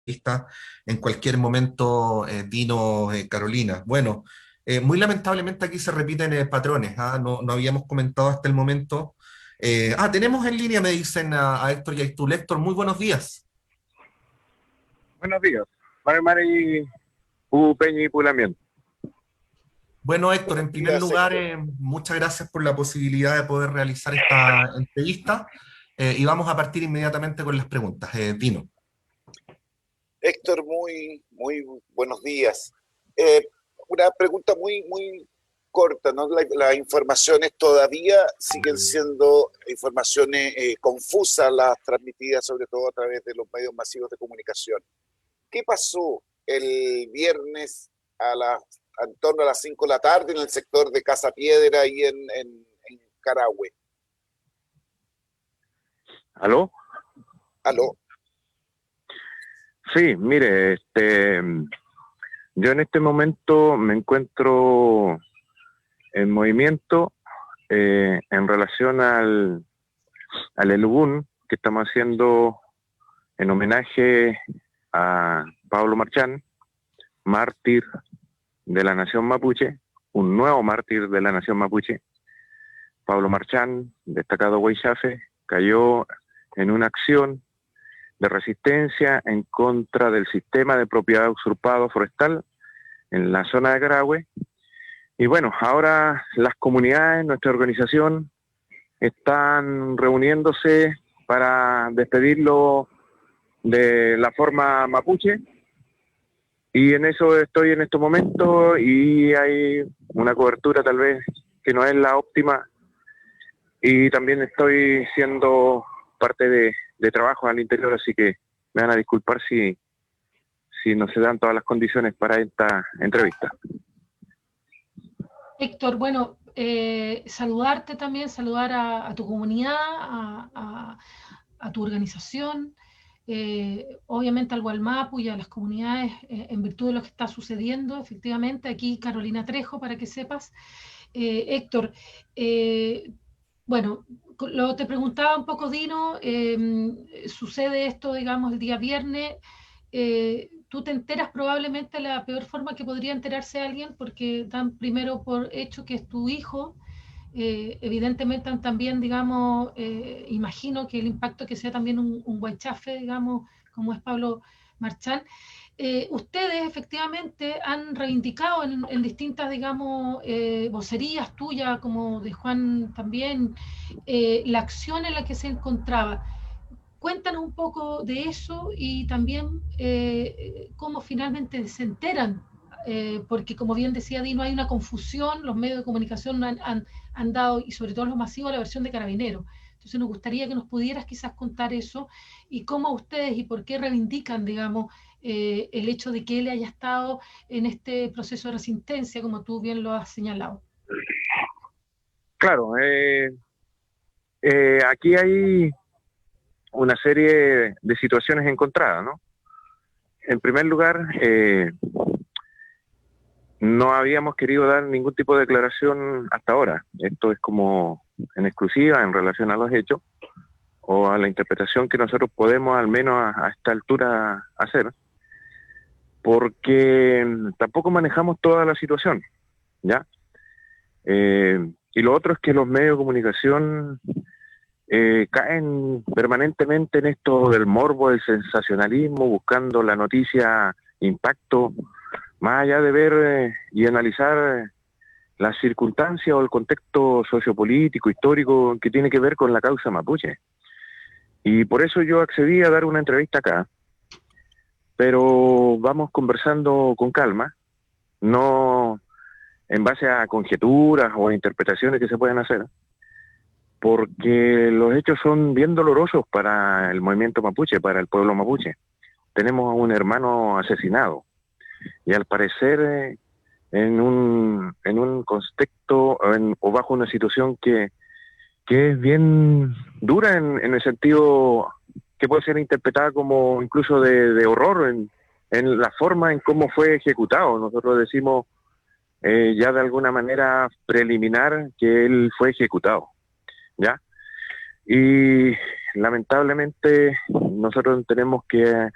entrevista en cualquier momento, Dino, Carolina. Bueno, muy lamentablemente aquí se repiten patrones, ¿ah? No habíamos comentado hasta el momento. Tenemos en línea, me dicen a Héctor Yaistú. Héctor, muy buenos días. Buenos días. Mari Mari, Peña y Pulamiento. Bueno, Héctor, en Buenos primer días, lugar, Héctor. muchas gracias por la posibilidad de poder realizar esta entrevista y vamos a partir inmediatamente con las preguntas. Dino. Héctor, muy buenos días. Eh, una pregunta muy corta, ¿no? Las informaciones todavía siguen siendo informaciones confusas, las transmitidas sobre todo a través de los medios masivos de comunicación. ¿Qué pasó el viernes en torno a las 5 de la tarde en el sector de Casa Piedra y en Carahue? ¿Aló? ¿Aló? Sí, mire, yo en este momento me encuentro en movimiento en relación al Elugún que estamos haciendo en homenaje a Pablo Marchán, mártir de la nación mapuche, un nuevo mártir de la nación mapuche. Pablo Marchán, destacado huaychafe, cayó en una acción de resistencia en contra del sistema de propiedad usurpado forestal en la zona de Carahue. Y bueno, ahora las comunidades, nuestra organización, están reuniéndose para despedirlo de la forma mapuche. Y en eso estoy en estos momentos y hay una cobertura tal vez que no es la óptima. Y también estoy siendo parte de trabajo al interior, así que me van a disculpar si no se dan todas las condiciones para esta entrevista. Héctor, bueno, saludarte también, saludar a tu comunidad, a tu organización, obviamente al Gualmapu y a las comunidades en virtud de lo que está sucediendo, efectivamente. Aquí Carolina Trejo, para que sepas. Héctor, bueno, te preguntaba un poco, Dino, sucede esto, digamos, el día viernes, tú te enteras probablemente de la peor forma que podría enterarse alguien, porque dan primero por hecho que es tu hijo, evidentemente también, digamos, imagino que el impacto que sea también un huaychafe, digamos, como es Pablo Marchán. Ustedes efectivamente han reivindicado en distintas, digamos, vocerías tuyas, como de Juan también, la acción en la que se encontraba. Cuéntanos un poco de eso y también cómo finalmente se enteran, porque como bien decía Dino, hay una confusión, los medios de comunicación han dado, y sobre todo los masivos, la versión de Carabineros. Entonces nos gustaría que nos pudieras quizás contar eso y cómo ustedes y por qué reivindican, digamos, el hecho de que él haya estado en este proceso de resistencia, como tú bien lo has señalado. Claro, aquí hay una serie de situaciones encontradas, ¿no? En primer lugar, no habíamos querido dar ningún tipo de declaración hasta ahora. Esto es como en exclusiva en relación a los hechos o a la interpretación que nosotros podemos al menos a esta altura hacer, porque tampoco manejamos toda la situación, ¿ya? Y lo otro es que los medios de comunicación caen permanentemente en esto del morbo, del sensacionalismo, buscando la noticia impacto, más allá de ver y analizar las circunstancias o el contexto sociopolítico, histórico que tiene que ver con la causa mapuche. Y por eso yo accedí a dar una entrevista acá, pero vamos conversando con calma, no en base a conjeturas o a interpretaciones que se pueden hacer, porque los hechos son bien dolorosos para el movimiento mapuche, para el pueblo mapuche. Tenemos a un hermano asesinado y al parecer en un contexto o bajo una situación que es bien dura en el sentido que puede ser interpretada como incluso de horror en la forma en cómo fue ejecutado. Nosotros decimos ya de alguna manera preliminar que él fue ejecutado, ¿ya? Y lamentablemente nosotros tenemos que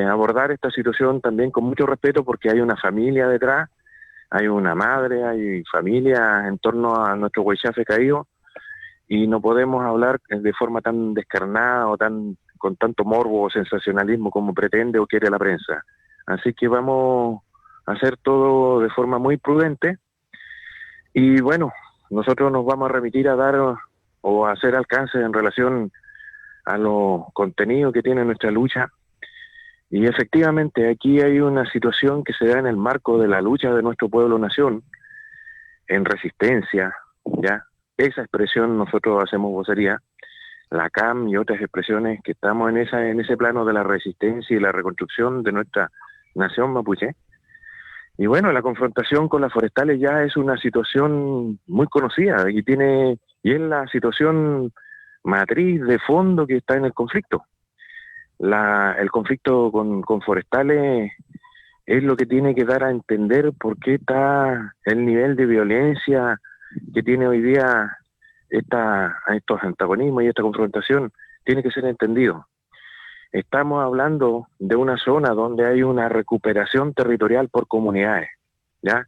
abordar esta situación también con mucho respeto, porque hay una familia detrás, hay una madre, hay familia en torno a nuestro Huaychafe caído, y no podemos hablar de forma tan descarnada o con tanto morbo o sensacionalismo como pretende o quiere la prensa. Así que vamos a hacer todo de forma muy prudente, y bueno, nosotros nos vamos a remitir a dar o a hacer alcance en relación a los contenidos que tiene nuestra lucha. Y efectivamente aquí hay una situación que se da en el marco de la lucha de nuestro pueblo-nación en resistencia, ¿ya? Esa expresión nosotros hacemos vocería, la CAM y otras expresiones que estamos en ese plano de la resistencia y la reconstrucción de nuestra nación mapuche. Y bueno, la confrontación con las forestales ya es una situación muy conocida y es la situación matriz de fondo que está en el conflicto. El conflicto con forestales es lo que tiene que dar a entender por qué está el nivel de violencia que tiene hoy día estos antagonismos y esta confrontación. Tiene que ser entendido. Estamos hablando de una zona donde hay una recuperación territorial por comunidades, ¿ya?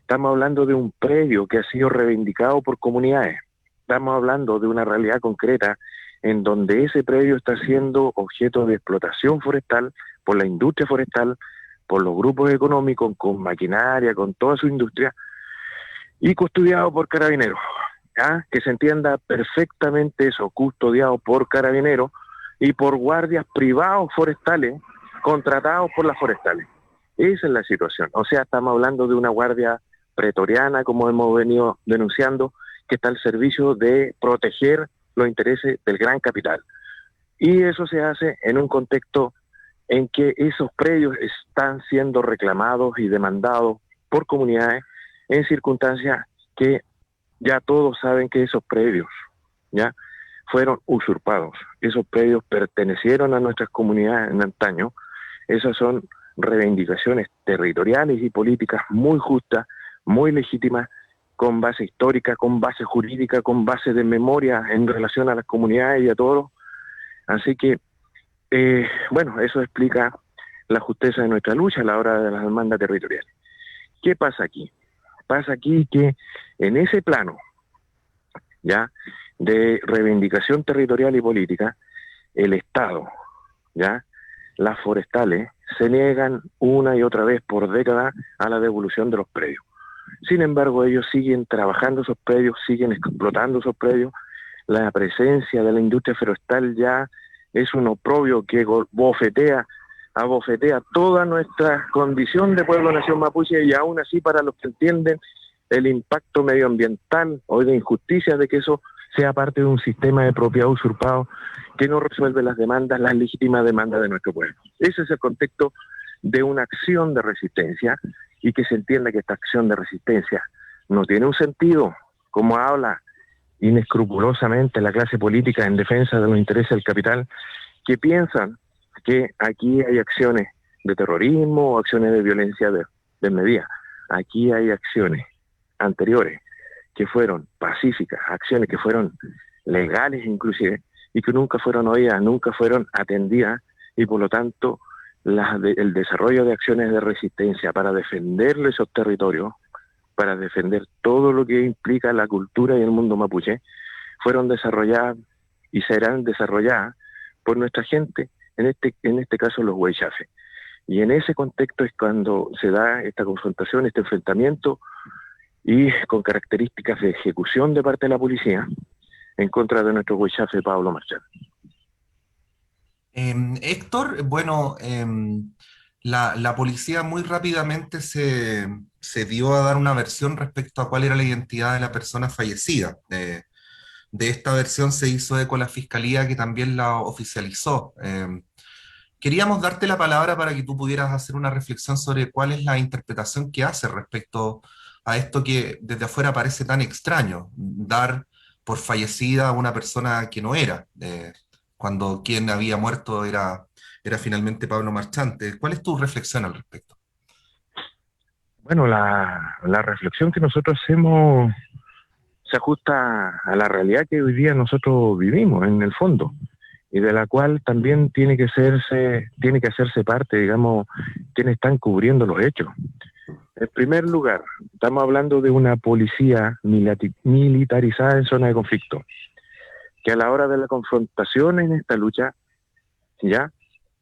Estamos hablando de un predio que ha sido reivindicado por comunidades. Estamos hablando de una realidad concreta en donde ese predio está siendo objeto de explotación forestal por la industria forestal, por los grupos económicos, con maquinaria, con toda su industria, y custodiado por carabineros. ¿Ya? Que se entienda perfectamente eso, custodiado por carabineros y por guardias privados forestales contratados por las forestales. Esa es la situación. O sea, estamos hablando de una guardia pretoriana, como hemos venido denunciando, que está al servicio de proteger los intereses del gran capital. Y eso se hace en un contexto en que esos predios están siendo reclamados y demandados por comunidades en circunstancias que ya todos saben que esos predios ya fueron usurpados. Esos predios pertenecieron a nuestras comunidades en antaño. Esas son reivindicaciones territoriales y políticas muy justas, muy legítimas, con base histórica, con base jurídica, con base de memoria en relación a las comunidades y a todos. Así que, bueno, eso explica la justeza de nuestra lucha a la hora de las demandas territoriales. ¿Qué pasa aquí? Pasa aquí que en ese plano, ya, de reivindicación territorial y política, el Estado, ya, las forestales, se niegan una y otra vez por décadas a la devolución de los predios. Sin embargo, ellos siguen trabajando esos predios, siguen explotando esos predios. La presencia de la industria forestal ya es un oprobio que abofetea toda nuestra condición de pueblo-nación mapuche, y aún así, para los que entienden el impacto medioambiental o de injusticia de que eso sea parte de un sistema de propiedad usurpado que no resuelve las demandas, las legítimas demandas de nuestro pueblo. Ese es el contexto de una acción de resistencia, y que se entienda que esta acción de resistencia no tiene un sentido, como habla inescrupulosamente la clase política en defensa de los intereses del capital, que piensan que aquí hay acciones de terrorismo o acciones de violencia desmedida. Aquí hay acciones anteriores que fueron pacíficas, acciones que fueron legales inclusive, y que nunca fueron oídas, nunca fueron atendidas, y por lo tanto el desarrollo de acciones de resistencia para defender esos territorios, para defender todo lo que implica la cultura y el mundo mapuche, fueron desarrolladas y serán desarrolladas por nuestra gente, en este caso los Huaychafe. Y en ese contexto es cuando se da esta confrontación, este enfrentamiento, y con características de ejecución de parte de la policía en contra de nuestro Huaychafe Pablo Marchán. Héctor, bueno, la policía muy rápidamente se dio a dar una versión respecto a cuál era la identidad de la persona fallecida. De esta versión se hizo eco la fiscalía, que también la oficializó. Queríamos darte la palabra para que tú pudieras hacer una reflexión sobre cuál es la interpretación que hace respecto a esto que desde afuera parece tan extraño, dar por fallecida a una persona que no era, cuando quien había muerto era finalmente Pablo Marchante. ¿Cuál es tu reflexión al respecto? Bueno, la reflexión que nosotros hacemos se ajusta a la realidad que hoy día nosotros vivimos, en el fondo. y de la cual también tiene que hacerse parte, digamos, quienes están cubriendo los hechos. En primer lugar, estamos hablando de una policía militarizada en zona de conflicto, que a la hora de la confrontación en esta lucha, ya,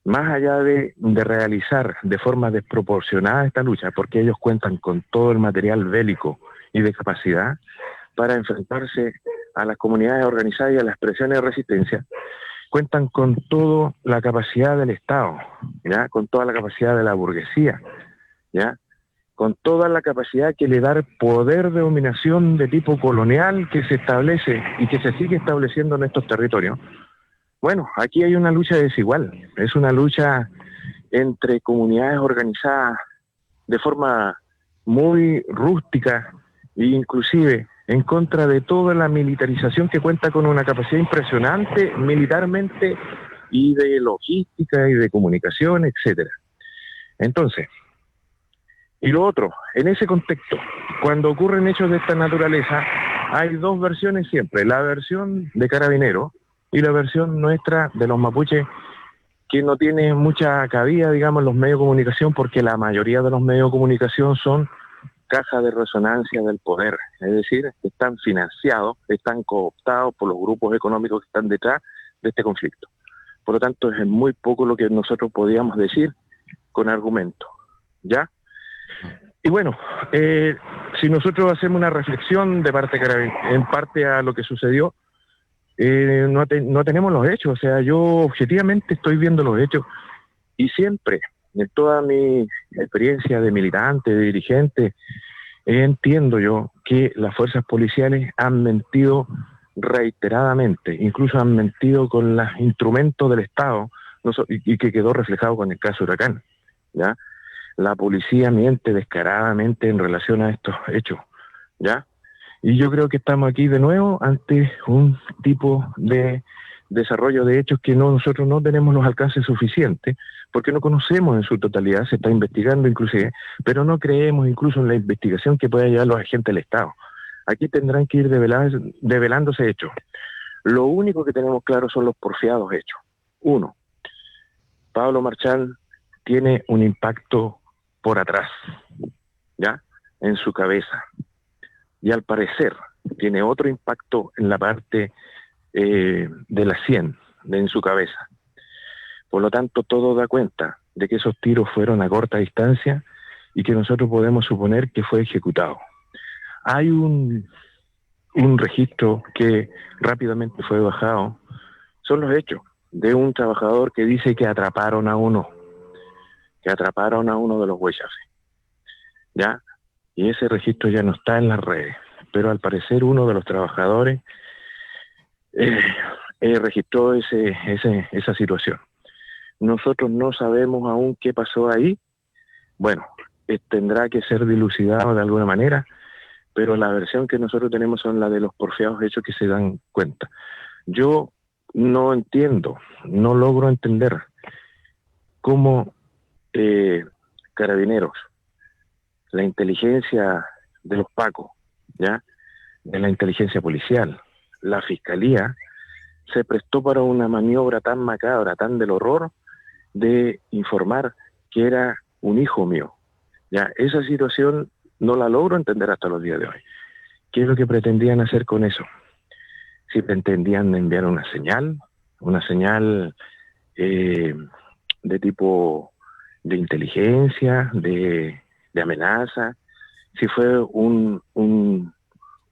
más allá de realizar de forma desproporcionada esta lucha, porque ellos cuentan con todo el material bélico y de capacidad para enfrentarse a las comunidades organizadas y a las presiones de resistencia, cuentan con toda la capacidad del Estado, ¿ya? Con toda la capacidad de la burguesía, ¿ya? Con toda la capacidad que le da poder de dominación de tipo colonial que se establece y que se sigue estableciendo en estos territorios. Bueno, aquí hay una lucha desigual, es una lucha entre comunidades organizadas de forma muy rústica e inclusive en contra de toda la militarización que cuenta con una capacidad impresionante militarmente y de logística y de comunicación, etcétera. Entonces, y lo otro, en ese contexto, cuando ocurren hechos de esta naturaleza, hay dos versiones siempre, la versión de Carabineros y la versión nuestra de los mapuches, que no tiene mucha cabida, digamos, en los medios de comunicación, porque la mayoría de los medios de comunicación son caja de resonancia del poder, es decir, están financiados, están cooptados por los grupos económicos que están detrás de este conflicto. Por lo tanto, es muy poco lo que nosotros podíamos decir con argumentos, ¿ya? Y bueno, si nosotros hacemos una reflexión de parte en parte a lo que sucedió, no tenemos los hechos. O sea, yo objetivamente estoy viendo los hechos y siempre, en toda mi experiencia de militante, de dirigente, entiendo yo que las fuerzas policiales han mentido reiteradamente, incluso han mentido con los instrumentos del Estado, y que quedó reflejado con el caso Huracán, ¿ya? La policía miente descaradamente en relación a estos hechos, ¿ya? Y yo creo que estamos aquí de nuevo ante un tipo de desarrollo de hechos que nosotros no tenemos los alcances suficientes, porque no conocemos en su totalidad, se está investigando inclusive, pero no creemos incluso en la investigación que pueda llevar los agentes del Estado. Aquí tendrán que ir develándose hechos. Lo único que tenemos claro son los porfiados hechos. Uno, Pablo Marchán tiene un impacto por atrás, ¿ya? En su cabeza. Y al parecer tiene otro impacto en la parte de la sien, en su cabeza. Por lo tanto, todo da cuenta de que esos tiros fueron a corta distancia y que nosotros podemos suponer que fue ejecutado. Hay un registro que rápidamente fue bajado. Son los hechos de un trabajador que dice que atraparon a uno de los huechafes, ¿ya? Y ese registro ya no está en las redes, pero al parecer uno de los trabajadores registró esa situación. Nosotros no sabemos aún qué pasó ahí. Bueno, tendrá que ser dilucidado de alguna manera, pero la versión que nosotros tenemos son la de los porfiados hechos que se dan cuenta. Yo no entiendo, no logro entender cómo Carabineros, la inteligencia de los pacos, ¿ya? De la inteligencia policial, la fiscalía, se prestó para una maniobra tan macabra, tan del horror, de informar que era un hijo mío. Ya, esa situación no la logro entender hasta los días de hoy. ¿Qué es lo que pretendían hacer con eso? Si pretendían enviar una señal de tipo de inteligencia, de amenaza, si fue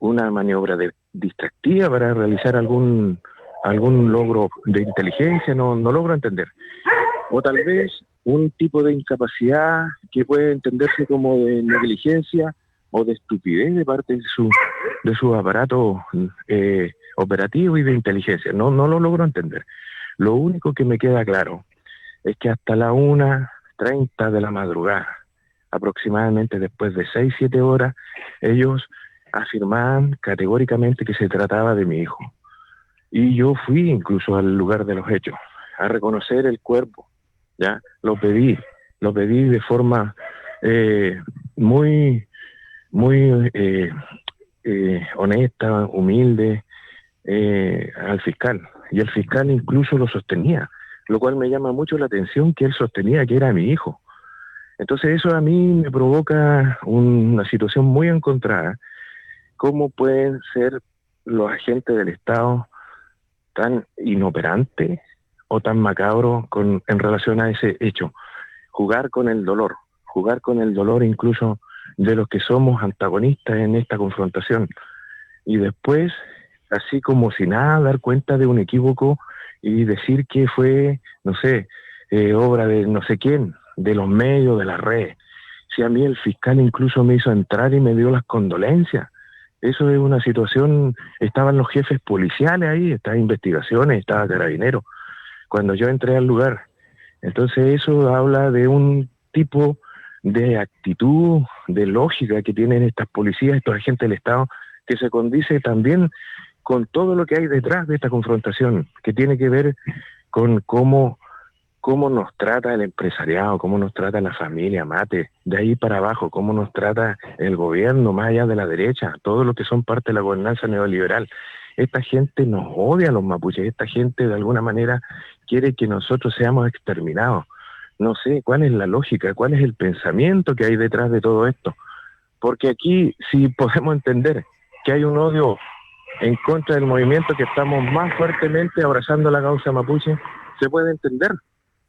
una maniobra distractiva para realizar algún logro de inteligencia, no logro entender. O tal vez un tipo de incapacidad que puede entenderse como de negligencia o de estupidez de parte de su aparato operativo y de inteligencia. No lo logro entender. Lo único que me queda claro es que hasta la 1:30 de la madrugada, aproximadamente después de 6-7 horas, ellos afirmaban categóricamente que se trataba de mi hijo. Y yo fui incluso al lugar de los hechos, a reconocer el cuerpo, ¿ya? Lo pedí de forma muy honesta, humilde, al fiscal. y el fiscal incluso lo sostenía, lo cual me llama mucho la atención que él sostenía que era mi hijo. Entonces eso a mí me provoca una situación muy encontrada. ¿Cómo pueden ser los agentes del Estado tan inoperantes o tan macabros en relación a ese hecho? Jugar con el dolor incluso de los que somos antagonistas en esta confrontación. Y después, así como si nada, dar cuenta de un equívoco y decir que fue, no sé, obra de no sé quién, de los medios, de las redes. Si a mí el fiscal incluso me hizo entrar y me dio las condolencias. Eso es una situación, estaban los jefes policiales ahí, estaban investigaciones, estaba Carabineros, cuando yo entré al lugar. Entonces eso habla de un tipo de actitud, de lógica que tienen estas policías, estos agentes del Estado, que se condice también con todo lo que hay detrás de esta confrontación, que tiene que ver con cómo nos trata el empresariado, cómo nos trata la familia Mate, de ahí para abajo, cómo nos trata el gobierno, más allá de la derecha, todo lo que son parte de la gobernanza neoliberal. Esta gente nos odia a los mapuches, esta gente de alguna manera quiere que nosotros seamos exterminados. No sé cuál es la lógica, cuál es el pensamiento que hay detrás de todo esto. Porque aquí sí podemos entender que hay un odio en contra del movimiento, que estamos más fuertemente abrazando la causa mapuche, se puede entender,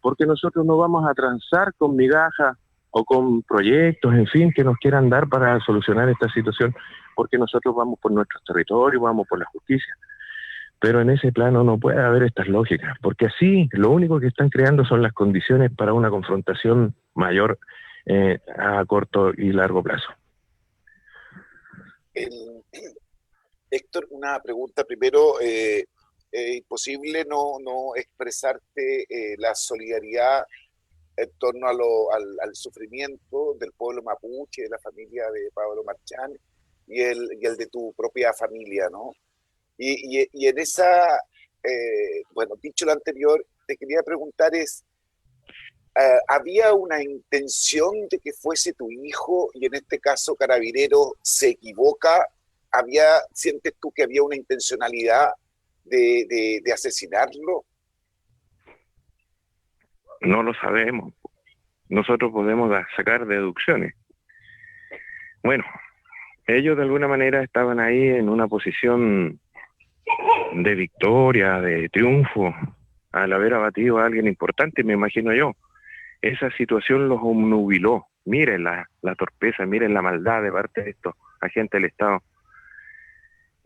porque nosotros no vamos a transar con migajas o con proyectos, en fin, que nos quieran dar para solucionar esta situación, porque nosotros vamos por nuestros territorios, vamos por la justicia. Pero en ese plano no puede haber estas lógicas, porque así lo único que están creando son las condiciones para una confrontación mayor a corto y largo plazo. Héctor, una pregunta primero. Imposible no expresarte la solidaridad en torno al sufrimiento del pueblo mapuche, de la familia de Pablo Marchán y el de tu propia familia, ¿no? Y en esa, bueno, dicho lo anterior, te quería preguntar ¿había una intención de que fuese tu hijo y en este caso Carabinero se equivoca? ¿Sientes tú que había una intencionalidad de asesinarlo? No lo sabemos. Nosotros podemos sacar deducciones. Bueno, ellos de alguna manera estaban ahí en una posición de victoria, de triunfo, al haber abatido a alguien importante, me imagino yo. Esa situación los obnubiló. Miren la torpeza, miren la maldad de parte de estos agentes del Estado,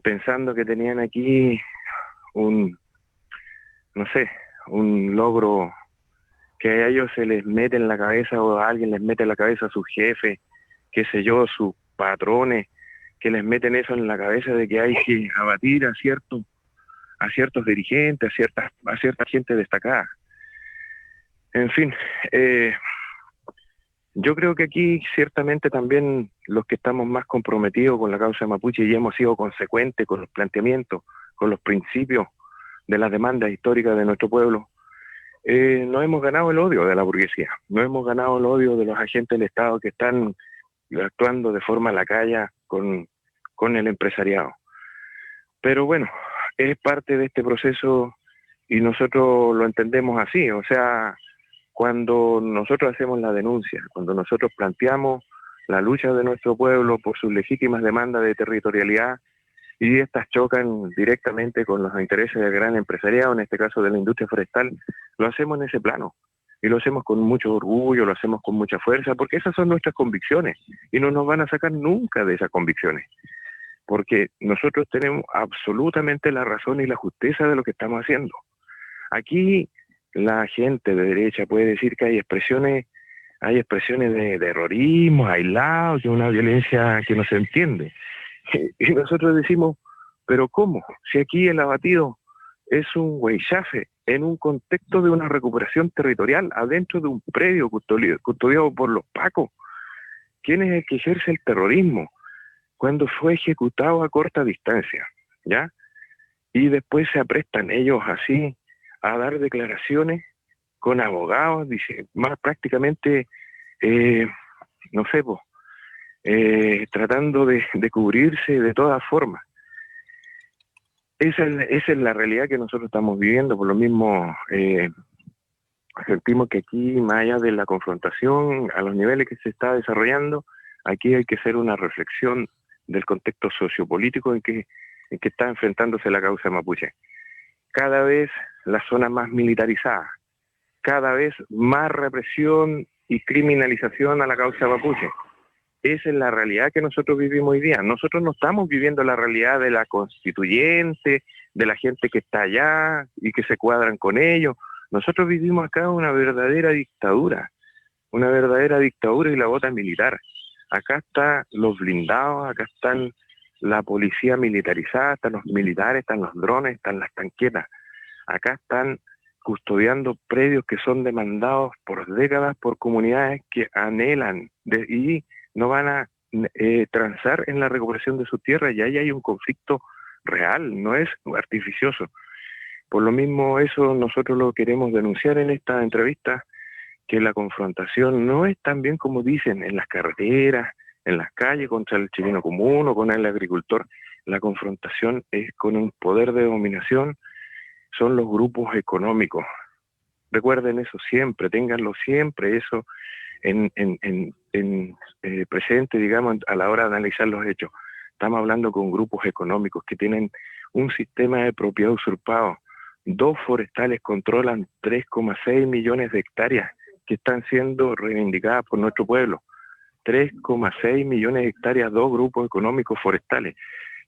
pensando que tenían aquí un logro que a ellos se les mete en la cabeza, o a alguien les mete en la cabeza a sus jefes, qué sé yo, sus patrones, que les meten eso en la cabeza de que hay que abatir a ciertos dirigentes, a cierta gente destacada. En fin, yo creo que aquí ciertamente también los que estamos más comprometidos con la causa mapuche y hemos sido consecuentes con los planteamientos, con los principios de las demandas históricas de nuestro pueblo, no hemos ganado el odio de la burguesía, no hemos ganado el odio de los agentes del Estado que están actuando de forma lacaya con el empresariado. Pero bueno, es parte de este proceso y nosotros lo entendemos así. O sea, cuando nosotros hacemos la denuncia, cuando nosotros planteamos la lucha de nuestro pueblo por sus legítimas demandas de territorialidad, y estas chocan directamente con los intereses del gran empresariado, en este caso de la industria forestal, lo hacemos en ese plano. Y lo hacemos con mucho orgullo, lo hacemos con mucha fuerza, porque esas son nuestras convicciones, y no nos van a sacar nunca de esas convicciones, porque nosotros tenemos absolutamente la razón y la justeza de lo que estamos haciendo. Aquí la gente de derecha puede decir que hay expresiones de terrorismo aislados, que una violencia que no se entiende. Y nosotros decimos, ¿pero cómo? Si aquí el abatido es un huichafe en un contexto de una recuperación territorial adentro de un predio custodiado por los pacos. ¿Quién es el que ejerce el terrorismo? Cuando fue ejecutado a corta distancia, ¿ya? Y después se aprestan ellos así a dar declaraciones con abogados, dice, más prácticamente, no sé, pues, tratando de cubrirse de todas formas. esa es la realidad que nosotros estamos viviendo. Por lo mismo, sentimos que aquí, más allá de la confrontación a los niveles que se está desarrollando, aquí hay que hacer una reflexión del contexto sociopolítico en que está enfrentándose la causa mapuche. Cada vez las zonas más militarizadas, cada vez más represión y criminalización a la causa mapuche. Esa es la realidad que nosotros vivimos hoy día. Nosotros no estamos viviendo la realidad de la constituyente, de la gente que está allá y que se cuadran con ellos. Nosotros vivimos acá una verdadera dictadura y la bota militar. Acá están los blindados, acá están la policía militarizada, están los militares, están los drones, están las tanquetas. Acá están custodiando predios que son demandados por décadas por comunidades que anhelan y no van a transar en la recuperación de su tierra, y ahí hay un conflicto real, no es artificioso. Por lo mismo, eso nosotros lo queremos denunciar en esta entrevista, que la confrontación no es tan bien como dicen en las carreteras, en las calles contra el chileno común o con el agricultor. La confrontación es con un poder de dominación, son los grupos económicos. Recuerden eso siempre, ténganlo siempre eso en presente, digamos, a la hora de analizar los hechos. Estamos hablando con grupos económicos que tienen un sistema de propiedad usurpado. 2 forestales controlan 3,6 millones de hectáreas que están siendo reivindicadas por nuestro pueblo. 3,6 millones de hectáreas, 2 grupos económicos forestales,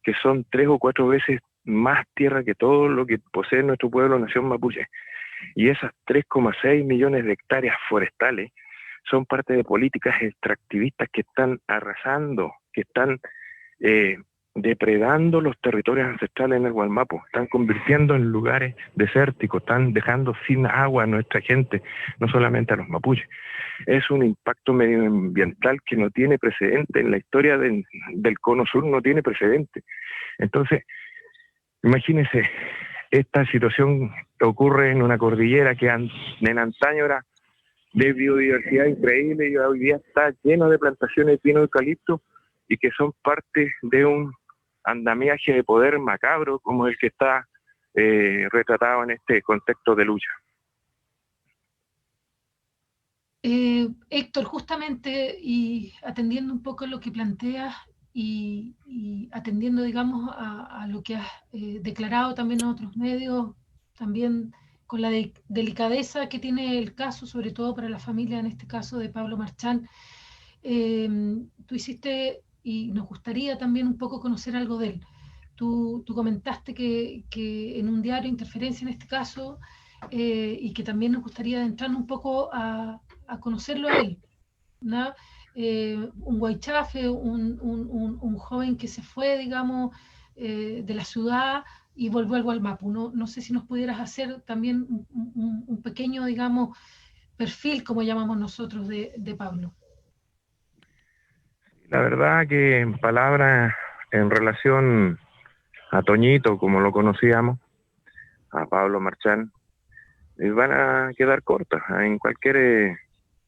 que son 3 o 4 veces más tierra que todo lo que posee nuestro pueblo, nación mapuche. Y esas 3,6 millones de hectáreas forestales son parte de políticas extractivistas que están arrasando, que están depredando los territorios ancestrales en el Gualmapu, están convirtiendo en lugares desérticos, están dejando sin agua a nuestra gente, no solamente a los mapuches. Es un impacto medioambiental que no tiene precedente en la historia del Cono Sur, no tiene precedente. Entonces, imagínense, esta situación ocurre en una cordillera que en antaño era de biodiversidad increíble y hoy día está lleno de plantaciones de pino y eucalipto, y que son parte de un andamiaje de poder macabro como el que está retratado en este contexto de lucha. Héctor, justamente, y atendiendo un poco lo que planteas y atendiendo, digamos, a lo que has declarado también en otros medios, también con la delicadeza que tiene el caso, sobre todo para la familia, en este caso de Pablo Marchán, tú hiciste, y nos gustaría también un poco conocer algo de él. Tú comentaste que en un diario, Interferencia en este caso, y que también nos gustaría entrar un poco a conocerlo a él, ¿no? Un guaychafe, un joven que se fue, digamos, de la ciudad y volvió al Gualmapu. No sé si nos pudieras hacer también un pequeño, digamos, perfil, como llamamos nosotros, de Pablo. La verdad que en palabras, en relación a Toñito, como lo conocíamos, a Pablo Marchán, van a quedar cortas en cualquier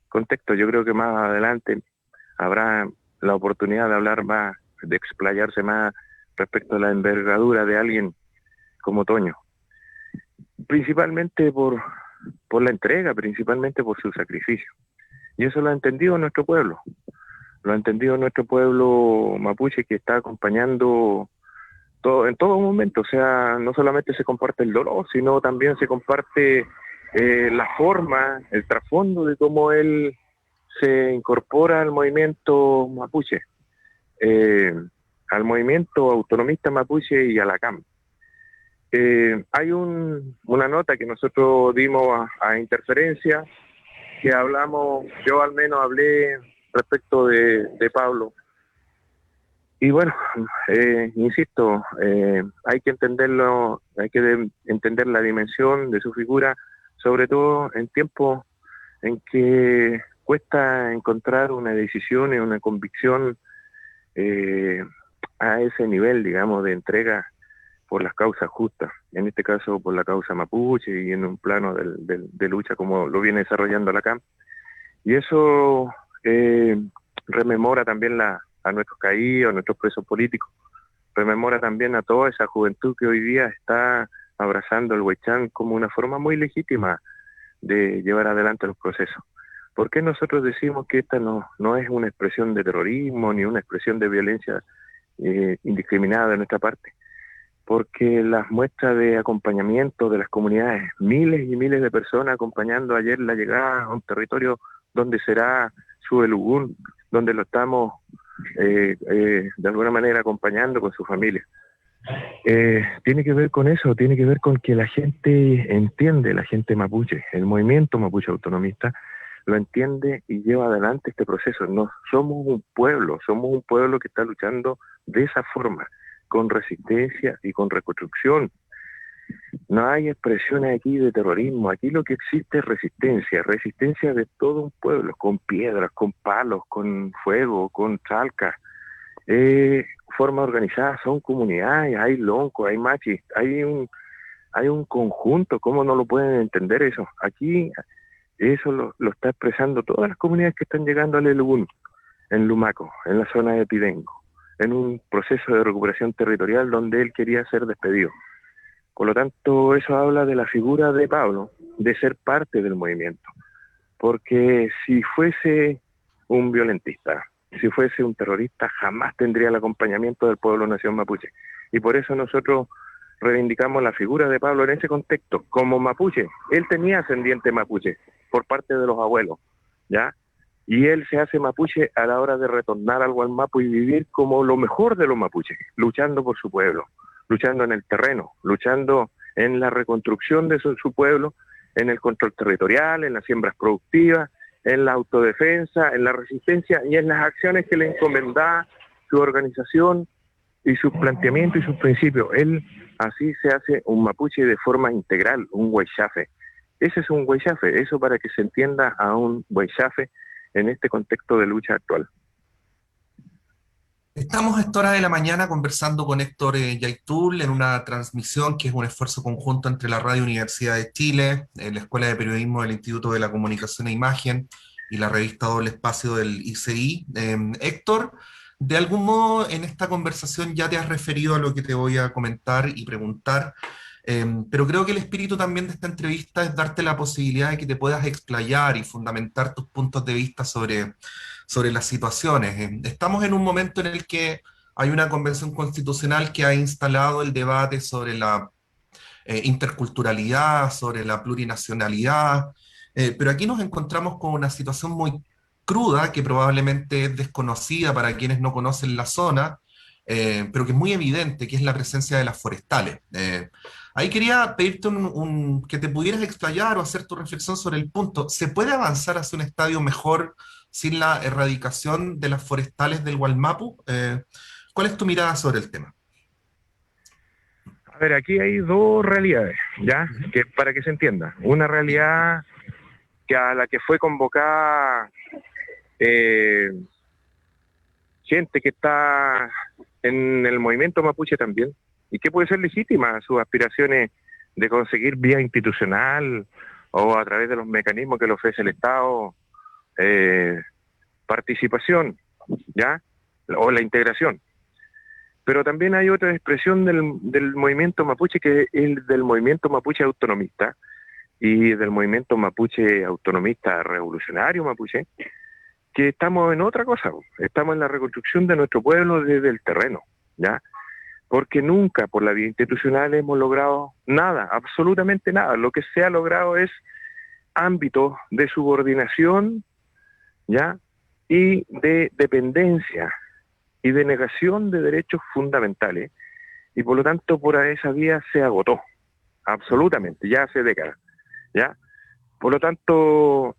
contexto. Yo creo que más adelante habrá la oportunidad de hablar más, de explayarse más respecto a la envergadura de alguien como Toño. Principalmente por la entrega, principalmente por su sacrificio. Y eso lo ha entendido nuestro pueblo. Lo ha entendido nuestro pueblo mapuche, que está acompañando en todo momento. O sea, no solamente se comparte el dolor, sino también se comparte la forma, el trasfondo de cómo él se incorpora al movimiento mapuche, al movimiento autonomista mapuche y a la CAM. Hay una nota que nosotros dimos a Interferencia, que hablamos, yo al menos hablé respecto de Pablo. Y bueno, insisto, hay que entenderlo, hay que entender la dimensión de su figura, sobre todo en tiempos en que cuesta encontrar una decisión y una convicción a ese nivel, digamos, de entrega por las causas justas, en este caso por la causa mapuche y en un plano de lucha como lo viene desarrollando la CAM. Y eso rememora también a nuestros caídos, a nuestros presos políticos, rememora también a toda esa juventud que hoy día está abrazando el Huaychán como una forma muy legítima de llevar adelante los procesos. ¿Por qué nosotros decimos que esta no es una expresión de terrorismo ni una expresión de violencia indiscriminada de nuestra parte? Porque las muestras de acompañamiento de las comunidades, miles y miles de personas acompañando ayer la llegada a un territorio donde será su Elugún, donde lo estamos de alguna manera acompañando con su familia. Tiene que ver con eso, tiene que ver con que la gente entiende, la gente mapuche, el movimiento mapuche autonomista lo entiende y lleva adelante este proceso. No somos un pueblo que está luchando de esa forma, con resistencia y con reconstrucción. No hay expresiones aquí de terrorismo, aquí lo que existe es resistencia de todo un pueblo, con piedras, con palos, con fuego, con chalcas. Forma organizada, son comunidades, hay loncos, hay machis, hay un conjunto. ¿Cómo no lo pueden entender eso? Aquí eso lo está expresando todas las comunidades que están llegando al Elugún, en Lumaco, en la zona de Pidengo, en un proceso de recuperación territorial donde él quería ser despedido. Por lo tanto, eso habla de la figura de Pablo, de ser parte del movimiento. Porque si fuese un violentista, si fuese un terrorista, jamás tendría el acompañamiento del pueblo nación mapuche. Y por eso nosotros reivindicamos la figura de Pablo en ese contexto, como mapuche. Él tenía ascendiente mapuche por parte de los abuelos, ¿ya? Y él se hace mapuche a la hora de retornar al Gualmapu y vivir como lo mejor de los mapuches, luchando por su pueblo, luchando en el terreno, luchando en la reconstrucción de su pueblo, en el control territorial, en las siembras productivas, en la autodefensa, en la resistencia y en las acciones que le encomendaba su organización y sus planteamientos y sus principios. Él así se hace un mapuche de forma integral, un huaychafe. Ese es un huaychafe, eso para que se entienda a un huaychafe en este contexto de lucha actual. Estamos a esta hora de la mañana conversando con Héctor Yaitul en una transmisión que es un esfuerzo conjunto entre la Radio Universidad de Chile, la Escuela de Periodismo del Instituto de la Comunicación e Imagen y la revista Doble Espacio del ICI. Héctor, de algún modo en esta conversación ya te has referido a lo que te voy a comentar y preguntar, pero creo que el espíritu también de esta entrevista es darte la posibilidad de que te puedas explayar y fundamentar tus puntos de vista sobre las situaciones. Estamos en un momento en el que hay una convención constitucional que ha instalado el debate sobre la interculturalidad, sobre la plurinacionalidad, pero aquí nos encontramos con una situación muy cruda que probablemente es desconocida para quienes no conocen la zona, pero que es muy evidente, que es la presencia de las forestales. Ahí quería pedirte que te pudieras explayar o hacer tu reflexión sobre el punto. ¿Se puede avanzar hacia un estadio mejor sin la erradicación de las forestales del Gualmapu? ¿Cuál es tu mirada sobre el tema? A ver, aquí hay dos realidades, ¿ya? Que para que se entienda. Una realidad que a la que fue convocada gente que está en el movimiento mapuche también, y que puede ser legítima sus aspiraciones de conseguir vía institucional o a través de los mecanismos que le ofrece el Estado, participación, ¿ya? O la integración. Pero también hay otra expresión del movimiento mapuche, que es el del movimiento mapuche autonomista y del movimiento mapuche autonomista revolucionario mapuche, que estamos en otra cosa, estamos en la reconstrucción de nuestro pueblo desde el terreno, ¿ya? Porque nunca por la vía institucional hemos logrado nada, absolutamente nada. Lo que se ha logrado es ámbitos de subordinación, ¿ya? Y de dependencia y de negación de derechos fundamentales, y por lo tanto por esa vía se agotó, absolutamente, ya hace décadas, ¿ya? Por lo tanto,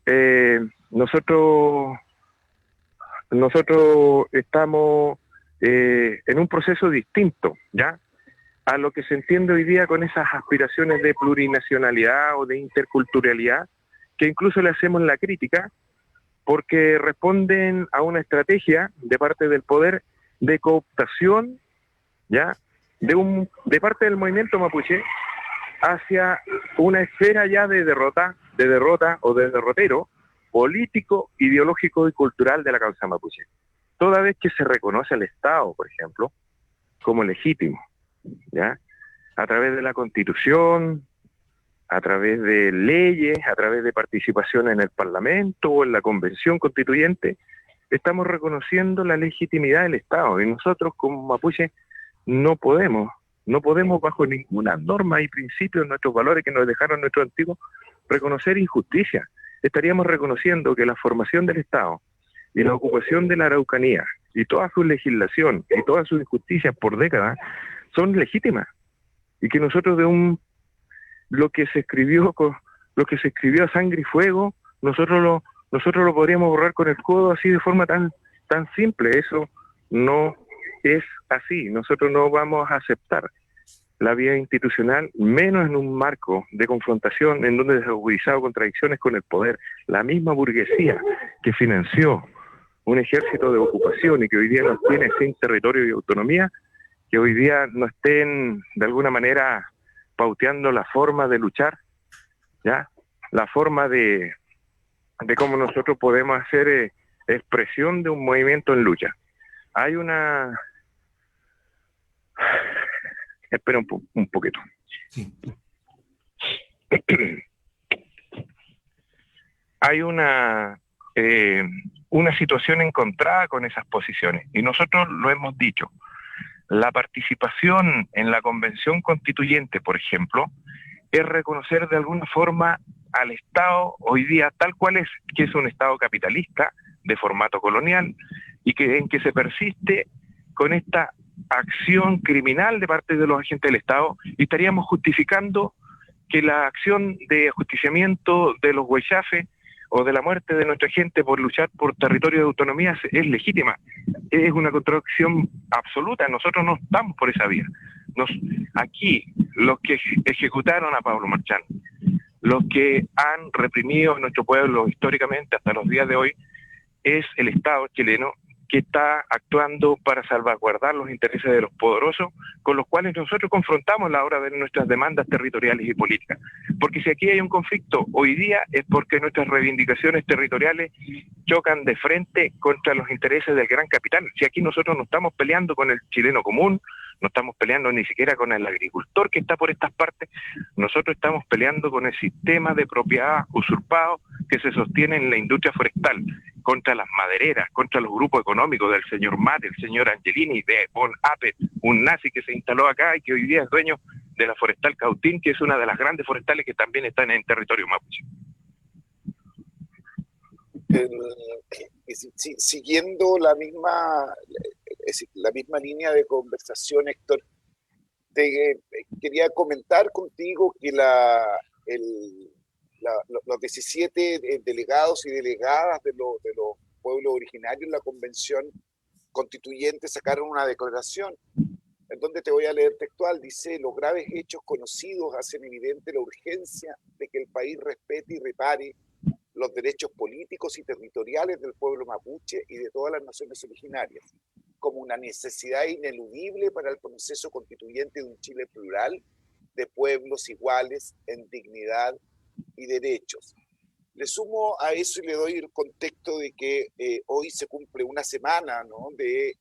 nosotros estamos en un proceso distinto, ¿ya? A lo que se entiende hoy día con esas aspiraciones de plurinacionalidad o de interculturalidad, que incluso le hacemos la crítica, porque responden a una estrategia de parte del poder de cooptación, ¿ya? De parte del movimiento mapuche hacia una esfera ya de derrota o de derrotero político, ideológico y cultural de la causa mapuche. Toda vez que se reconoce al Estado, por ejemplo, como legítimo, ¿ya? A través de la Constitución, a través de leyes, a través de participación en el Parlamento o en la Convención Constituyente, estamos reconociendo la legitimidad del Estado. Y nosotros como mapuche no podemos bajo ninguna norma y principio, nuestros valores que nos dejaron nuestros antiguos, reconocer injusticia. Estaríamos reconociendo que la formación del Estado y la ocupación de la Araucanía y toda su legislación y todas sus injusticias por décadas son legítimas, y que nosotros lo que se escribió a sangre y fuego, nosotros lo podríamos borrar con el codo así de forma tan simple. Eso no es así. Nosotros no vamos a aceptar la vía institucional, menos en un marco de confrontación en donde se han agudizado contradicciones con el poder. La misma burguesía que financió un ejército de ocupación y que hoy día nos tiene sin territorio y autonomía, que hoy día no estén de alguna manera pauteando la forma de luchar, ¿ya? La forma de cómo nosotros podemos hacer expresión de un movimiento en lucha. Hay una... Espera un poquito. Sí. Hay una situación encontrada con esas posiciones, y nosotros lo hemos dicho. La participación en la Convención Constituyente, por ejemplo, es reconocer de alguna forma al Estado hoy día tal cual es, que es un Estado capitalista de formato colonial, y en que se persiste con esta acción criminal de parte de los agentes del Estado, y estaríamos justificando que la acción de ajusticiamiento de los huaychafes o de la muerte de nuestra gente por luchar por territorio de autonomía es legítima. Es una contradicción absoluta. Nosotros no estamos por esa vía. Aquí, los que ejecutaron a Pablo Marchán, los que han reprimido a nuestro pueblo históricamente hasta los días de hoy, es el Estado chileno, que está actuando para salvaguardar los intereses de los poderosos, con los cuales nosotros confrontamos a la hora de nuestras demandas territoriales y políticas. Porque si aquí hay un conflicto hoy día es porque nuestras reivindicaciones territoriales chocan de frente contra los intereses del gran capital. Si aquí nosotros no estamos peleando con el chileno común, no estamos peleando ni siquiera con el agricultor que está por estas partes, nosotros estamos peleando con el sistema de propiedad usurpado que se sostiene en la industria forestal, contra las madereras, contra los grupos económicos del señor Mate, el señor Angelini, de Von Appel, un nazi que se instaló acá y que hoy día es dueño de la Forestal Cautín, que es una de las grandes forestales que también están en territorio mapuche. Siguiendo la misma línea de conversación, Héctor, quería comentar contigo que los 17 delegados y delegadas de los pueblos originarios en la Convención Constituyente sacaron una declaración en donde te voy a leer textual. Dice: los graves hechos conocidos hacen evidente la urgencia de que el país respete y repare los derechos políticos y territoriales del pueblo mapuche y de todas las naciones originarias, como una necesidad ineludible para el proceso constituyente de un Chile plural, de pueblos iguales en dignidad y derechos. Le sumo a eso y le doy el contexto de que hoy se cumple una semana, ¿no?, de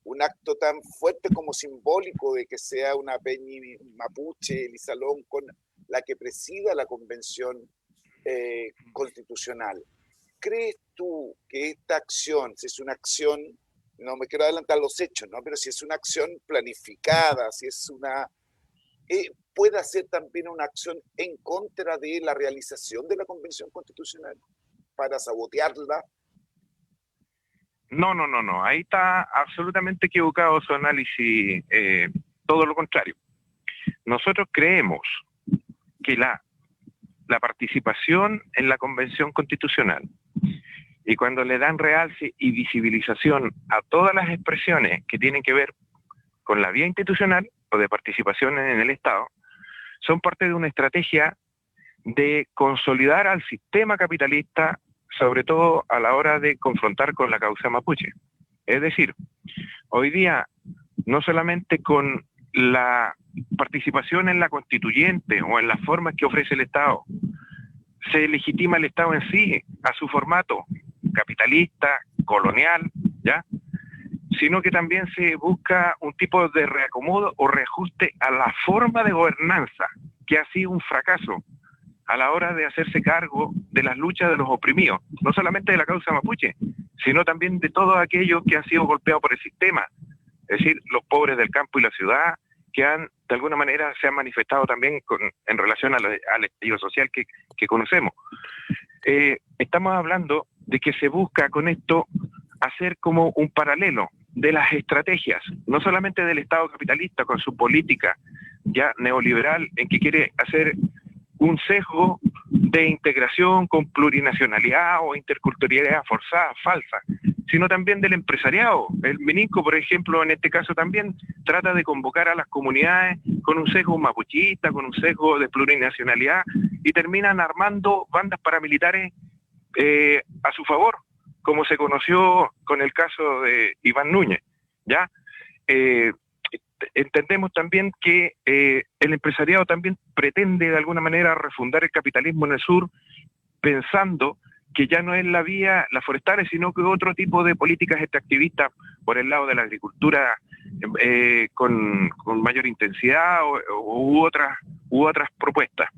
un acto tan fuerte como simbólico de que sea una Peñi Mapuche Elizalón con la que presida la Convención Constitucional. ¿Crees tú que esta acción, si es una acción, no me quiero adelantar los hechos, ¿no?, pero si es una acción planificada, si es una... pueda ser también una acción en contra de la realización de la Convención Constitucional para sabotearla? No. Ahí está absolutamente equivocado su análisis. Todo lo contrario. Nosotros creemos que la participación en la Convención Constitucional, y cuando le dan realce y visibilización a todas las expresiones que tienen que ver con la vía institucional o de participación en el Estado, son parte de una estrategia de consolidar al sistema capitalista, sobre todo a la hora de confrontar con la causa mapuche. Es decir, hoy día, no solamente con la participación en la constituyente o en las formas que ofrece el Estado, se legitima el Estado en sí, a su formato capitalista, colonial, ¿ya?, sino que también se busca un tipo de reacomodo o reajuste a la forma de gobernanza, que ha sido un fracaso a la hora de hacerse cargo de las luchas de los oprimidos, no solamente de la causa mapuche, sino también de todos aquellos que han sido golpeados por el sistema, es decir, los pobres del campo y la ciudad, que han, de alguna manera, se han manifestado también en relación al estallido social que conocemos. Estamos hablando de que se busca con esto hacer como un paralelo de las estrategias, no solamente del Estado capitalista con su política ya neoliberal, en que quiere hacer un sesgo de integración con plurinacionalidad o interculturalidad forzada, falsa, sino también del empresariado. El MININCO, por ejemplo, en este caso también trata de convocar a las comunidades con un sesgo mapuchista, con un sesgo de plurinacionalidad, y terminan armando bandas paramilitares a su favor, como se conoció con el caso de Iván Núñez, ¿ya? Entendemos también que el empresariado también pretende de alguna manera refundar el capitalismo en el sur, pensando que ya no es la vía las forestales, sino que otro tipo de políticas extractivistas por el lado de la agricultura con mayor intensidad u otras propuestas.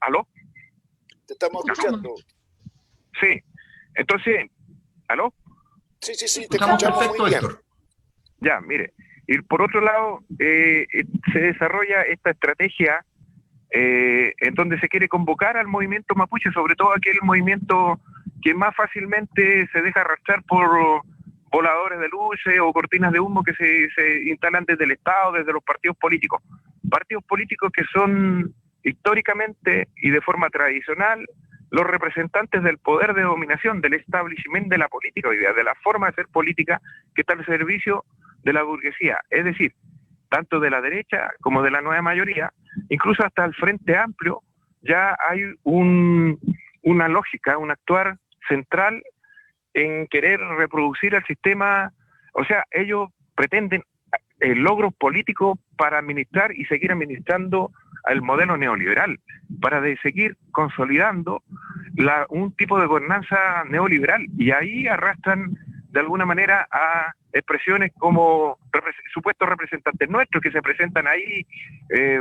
¿Aló? Te estamos escuchando. Sí, entonces, ¿aló? Sí, te Estamos escuchamos perfecto, muy bien. Héctor. Ya, mire, y por otro lado, se desarrolla esta estrategia en donde se quiere convocar al movimiento mapuche, sobre todo aquel movimiento que más fácilmente se deja arrastrar por voladores de luces o cortinas de humo que se instalan desde el Estado, desde los partidos políticos que son históricamente y de forma tradicional los representantes del poder de dominación, del establishment de la política hoy día, de la forma de hacer política que está al servicio de la burguesía, es decir, tanto de la derecha como de la nueva mayoría, incluso hasta el Frente Amplio, ya hay una lógica, un actuar central en querer reproducir el sistema. O sea, ellos pretenden logros políticos para administrar y seguir administrando el modelo neoliberal, para seguir consolidando un tipo de gobernanza neoliberal, y ahí arrastran de alguna manera a expresiones como supuestos representantes nuestros que se presentan ahí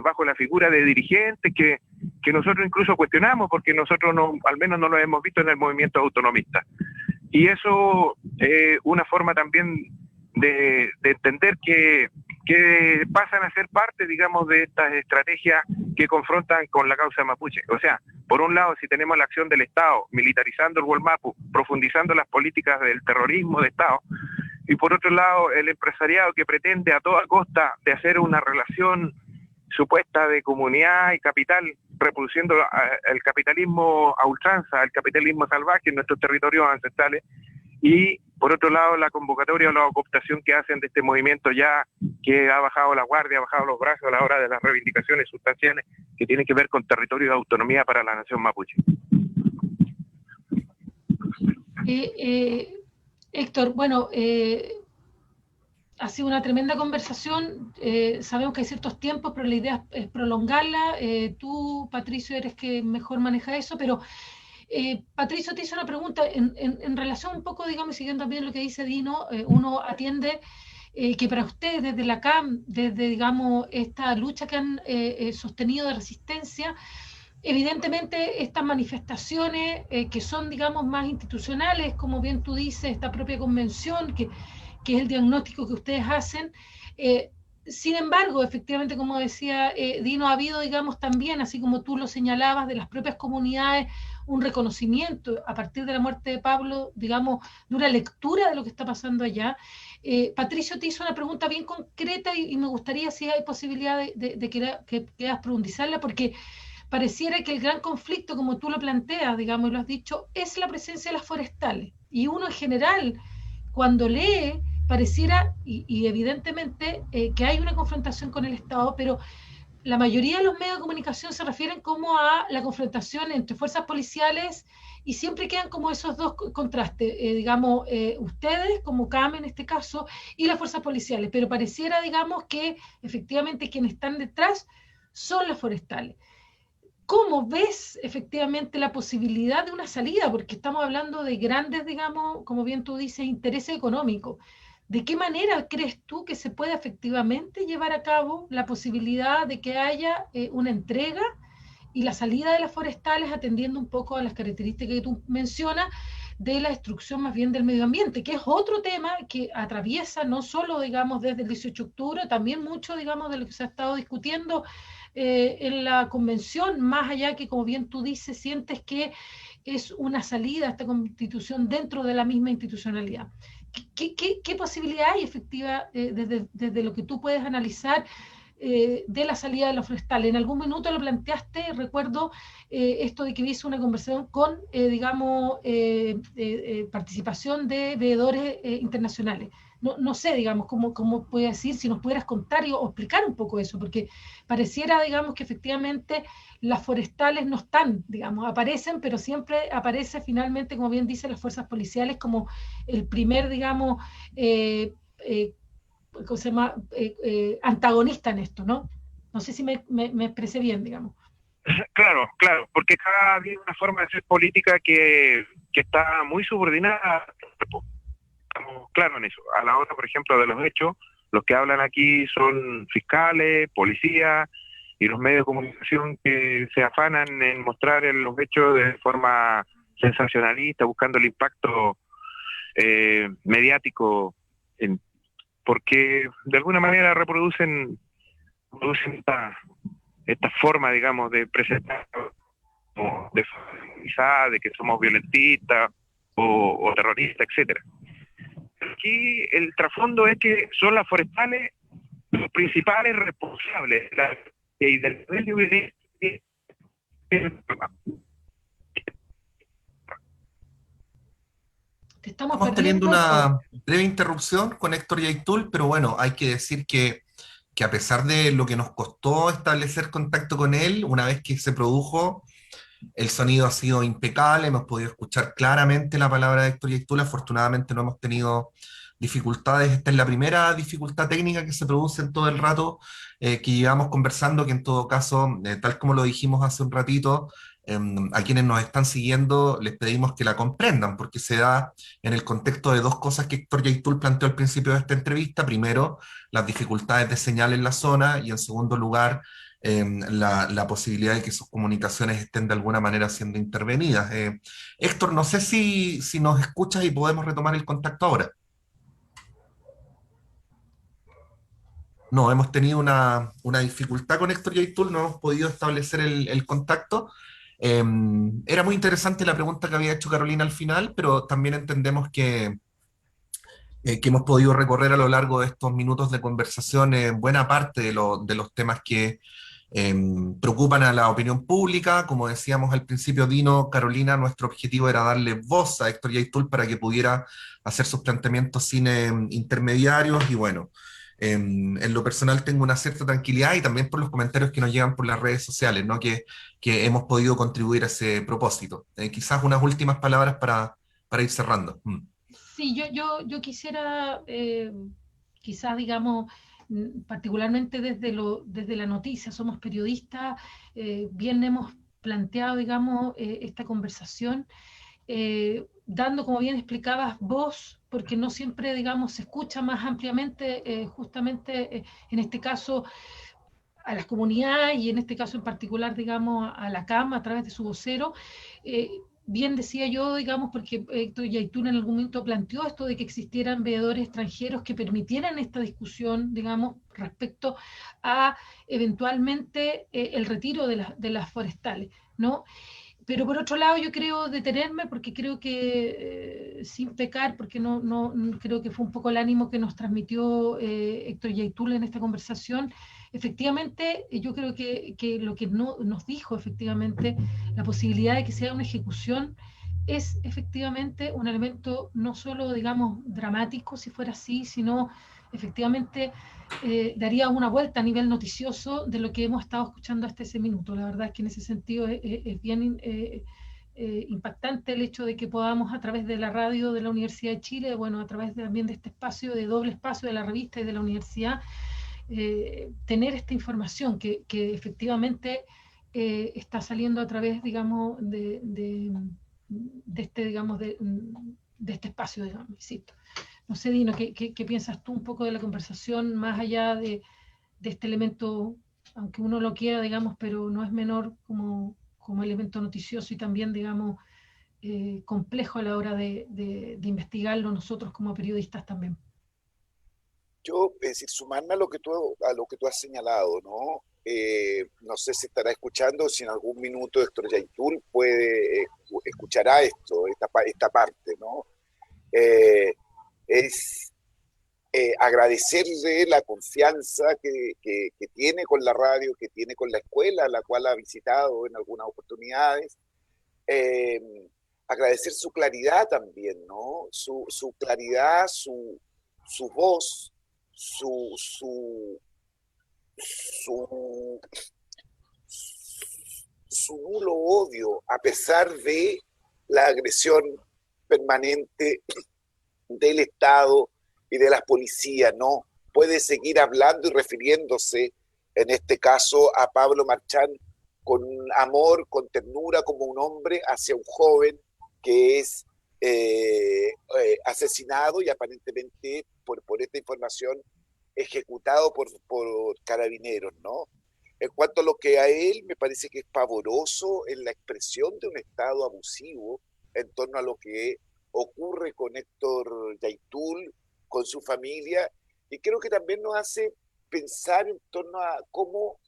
bajo la figura de dirigentes que nosotros incluso cuestionamos, porque nosotros al menos no lo hemos visto en el movimiento autonomista. Y eso es una forma también de entender que pasan a ser parte, digamos, de estas estrategias que confrontan con la causa mapuche. O sea, por un lado, si tenemos la acción del Estado militarizando el Gualmapu, profundizando las políticas del terrorismo de Estado, y por otro lado, el empresariado que pretende a toda costa de hacer una relación supuesta de comunidad y capital, reproduciendo el capitalismo a ultranza, el capitalismo salvaje en nuestros territorios ancestrales, y por otro lado la convocatoria o la cooptación que hacen de este movimiento ya que ha bajado la guardia, ha bajado los brazos a la hora de las reivindicaciones sustanciales que tienen que ver con territorio de autonomía para la nación mapuche. Héctor, bueno, ha sido una tremenda conversación. Sabemos que hay ciertos tiempos, pero la idea es prolongarla. Tú, Patricio, eres que mejor maneja eso, pero Patricio te hizo una pregunta en relación un poco, digamos, siguiendo también lo que dice Dino. Uno atiende que para ustedes desde la CAM, desde, digamos, esta lucha que han sostenido de resistencia, evidentemente estas manifestaciones que son, digamos, más institucionales, como bien tú dices, esta propia convención, que es el diagnóstico que ustedes hacen. Sin embargo, efectivamente, como decía Dino, ha habido, digamos, también, así como tú lo señalabas, de las propias comunidades, un reconocimiento a partir de la muerte de Pablo, digamos, de una lectura de lo que está pasando allá. Patricio te hizo una pregunta bien concreta y me gustaría si hay posibilidad de que puedas profundizarla, porque pareciera que el gran conflicto, como tú lo planteas, digamos, y lo has dicho, es la presencia de las forestales. Y uno en general, cuando lee, pareciera, y evidentemente, que hay una confrontación con el Estado, pero la mayoría de los medios de comunicación se refieren como a la confrontación entre fuerzas policiales y siempre quedan como esos dos contrastes, digamos, ustedes como CAM en este caso y las fuerzas policiales, pero pareciera, digamos, que efectivamente quienes están detrás son las forestales. ¿cómo ves efectivamente la posibilidad de una salida? Porque estamos hablando de grandes, digamos, como bien tú dices, intereses económicos. ¿De qué manera crees tú que se puede efectivamente llevar a cabo la posibilidad de que haya una entrega y la salida de las forestales, atendiendo un poco a las características que tú mencionas de la destrucción más bien del medio ambiente, que es otro tema que atraviesa no solo, digamos, desde el 18 de octubre, también mucho, digamos, de lo que se ha estado discutiendo en la convención, más allá que, como bien tú dices, sientes que es una salida a esta constitución dentro de la misma institucionalidad. ¿Qué posibilidad hay efectiva desde lo que tú puedes analizar de la salida de los forestales? En algún minuto lo planteaste, recuerdo esto de que hubiese una conversación con, digamos, participación de veedores internacionales. No sé, digamos, cómo puede decir, si nos pudieras contar o explicar un poco eso, porque pareciera, digamos, que efectivamente las forestales no están, digamos, aparecen, pero siempre aparece finalmente, como bien dicen las fuerzas policiales, como el primer, digamos, ¿cómo se llama? Antagonista en esto, ¿no? No sé si me expresé bien, digamos. Claro, claro, porque acá había una forma de hacer política que está muy subordinada. Estamos claros en eso. A la hora, por ejemplo, de los hechos, los que hablan aquí son fiscales, policías y los medios de comunicación que se afanan en mostrar los hechos de forma sensacionalista, buscando el impacto mediático, porque de alguna manera reproducen esta forma, digamos, de presentar de que somos violentistas o terroristas, etcétera. Aquí el trasfondo es que son las forestales los principales responsables y del medio ambiente. Te estamos Estamos teniendo perdiendo. una breve interrupción con Héctor Yaitul, pero bueno, hay que decir que a pesar de lo que nos costó establecer contacto con él, una vez que se produjo, el sonido ha sido impecable, hemos podido escuchar claramente la palabra de Héctor Yaitul, afortunadamente no hemos tenido dificultades, esta es la primera dificultad técnica que se produce en todo el rato que llevamos conversando, que en todo caso, tal como lo dijimos hace un ratito, a quienes nos están siguiendo les pedimos que la comprendan, porque se da en el contexto de dos cosas que Héctor Yaitul planteó al principio de esta entrevista. Primero, las dificultades de señal en la zona y en segundo lugar, la posibilidad de que sus comunicaciones estén de alguna manera siendo intervenidas. Héctor, no sé si nos escuchas y podemos retomar el contacto ahora. No, hemos tenido una dificultad con Héctor Yaitul, no hemos podido establecer el contacto. Era muy interesante la pregunta que había hecho Carolina al final, pero también entendemos que hemos podido recorrer a lo largo de estos minutos de conversación buena parte de los temas que preocupan a la opinión pública. Como decíamos al principio, Dino, Carolina, nuestro objetivo era darle voz a Héctor Yaitul para que pudiera hacer sus planteamientos sin intermediarios y bueno. En lo personal tengo una cierta tranquilidad y también por los comentarios que nos llegan por las redes sociales, ¿no? Que hemos podido contribuir a ese propósito. Quizás unas últimas palabras para ir cerrando. Sí, yo quisiera, quizás, digamos, particularmente desde la noticia, somos periodistas, bien hemos planteado, digamos, esta conversación, dando, como bien explicabas, voz, porque no siempre, digamos, se escucha más ampliamente, justamente en este caso a las comunidades y en este caso en particular, digamos, a la CAM a través de su vocero. Bien decía yo, digamos, porque Héctor Yaitul en algún momento planteó esto de que existieran veedores extranjeros que permitieran esta discusión, digamos, respecto a eventualmente el retiro de las forestales, ¿no? Pero por otro lado yo creo detenerme porque creo que sin pecar, porque no creo que fue un poco el ánimo que nos transmitió Héctor Yaitul en esta conversación. Efectivamente, yo creo que lo que nos dijo efectivamente la posibilidad de que sea una ejecución es efectivamente un elemento no solo, digamos, dramático si fuera así, sino efectivamente daría una vuelta a nivel noticioso de lo que hemos estado escuchando hasta ese minuto. La verdad es que en ese sentido es bien impactante el hecho de que podamos a través de la radio de la Universidad de Chile, bueno, a través también de este espacio, de doble espacio de la revista y de la universidad, tener esta información que efectivamente está saliendo a través, digamos, este, digamos, de este espacio, digamos, insisto. No sé, Dino, ¿qué piensas tú un poco de la conversación, más allá de este elemento, aunque uno lo quiera, digamos, pero no es menor como elemento noticioso y también, digamos, complejo a la hora de investigarlo nosotros como periodistas también? Yo, es decir, sumarme a lo que tú has señalado, ¿no? No sé si estará escuchando, si en algún minuto Héctor Yaitul escuchará esta parte, ¿no? Eh, es agradecerle la confianza que tiene con la radio, que tiene con la escuela, la cual ha visitado en algunas oportunidades. Eh, Agradecer su claridad también, ¿no? Su claridad, su voz, su, su, su, su nulo odio, a pesar de la agresión permanente del Estado y de las policías, ¿no? Puede seguir hablando y refiriéndose, en este caso, a Pablo Marchán con amor, con ternura, como un hombre hacia un joven que es asesinado y aparentemente, por esta información, ejecutado por carabineros, ¿no? En cuanto a lo que a él me parece que es pavoroso en la expresión de un Estado abusivo en torno a lo que ocurre con Héctor Yaitul, con su familia, y creo que también nos hace pensar en torno a cómo